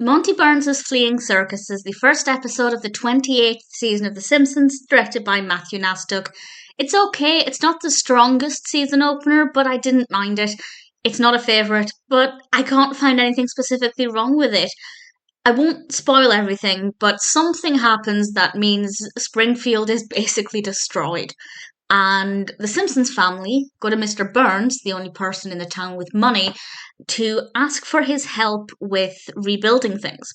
Monty Burns' Fleeing Circus is the first episode of the 28th season of The Simpsons, directed by Matthew Nastuk. It's okay, it's not the strongest season opener, but I didn't mind it. It's not a favourite, but I can't find anything specifically wrong with it. I won't spoil everything, but something happens that means Springfield is basically destroyed. And the Simpsons family go to Mr. Burns, the only person in the town with money, to ask for his help with rebuilding things.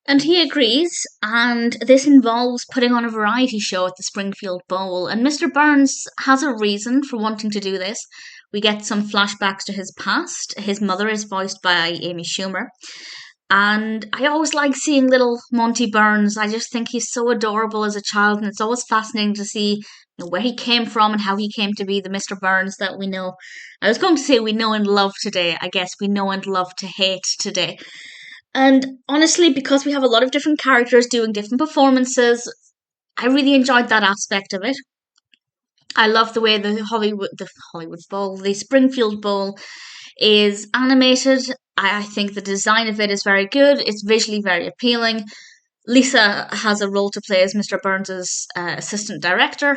And he agrees, and this involves putting on a variety show at the Springfield Bowl. And Mr. Burns has a reason for wanting to do this. We get some flashbacks to his past. His mother is voiced by Amy Schumer. And I always like seeing little Monty Burns. I just think he's so adorable as a child, and it's always fascinating to see where he came from and how he came to be the Mr. Burns that we know. I was going to say we know and love today. I guess we know and love to hate today. And honestly, because we have a lot of different characters doing different performances, I really enjoyed that aspect of it. I love the way the Hollywood Bowl, the Springfield Bowl, is animated. I think the design of it is very good. It's visually very appealing. Lisa has a role to play as Mr. Burns' assistant director.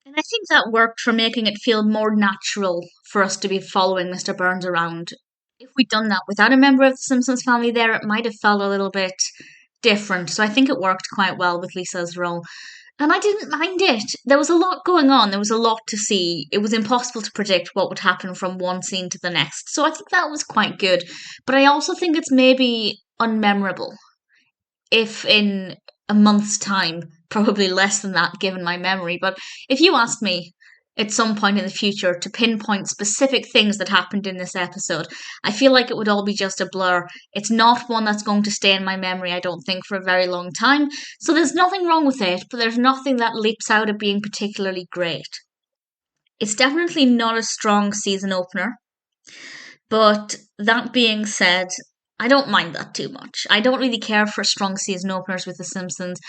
And I think that worked for making it feel more natural for us to be following Mr. Burns around. If we'd done that without a member of the Simpsons family there, it might have felt a little bit different. So I think it worked quite well with Lisa's role. And I didn't mind it. There was a lot going on. There was a lot to see. It was impossible to predict what would happen from one scene to the next. So I think that was quite good. But I also think it's maybe unmemorable. If in a month's time, probably less than that given my memory. But if you asked me at some point in the future to pinpoint specific things that happened in this episode, I feel like it would all be just a blur. It's not one that's going to stay in my memory, I don't think, for a very long time. So there's nothing wrong with it, but there's nothing that leaps out at being particularly great. It's definitely not a strong season opener, but that being said, I don't mind that too much. I don't really care for strong season openers with The Simpsons.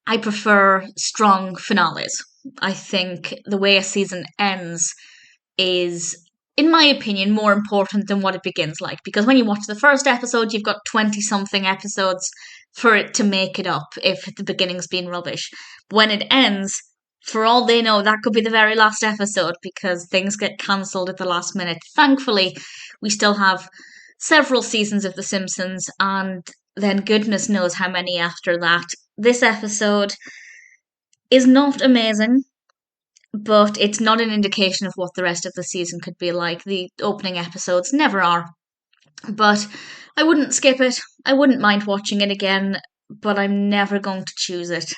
I prefer strong finales. I think the way a season ends is, in my opinion, more important than what it begins like. Because when you watch the first episode, you've got 20-something episodes for it to make it up if the beginning's been rubbish. When it ends, for all they know, that could be the very last episode because things get cancelled at the last minute. Thankfully, we still have several seasons of The Simpsons, and then goodness knows how many after that. This episode is not amazing, but it's not an indication of what the rest of the season could be like. The opening episodes never are. But I wouldn't skip it. I wouldn't mind watching it again, but I'm never going to choose it.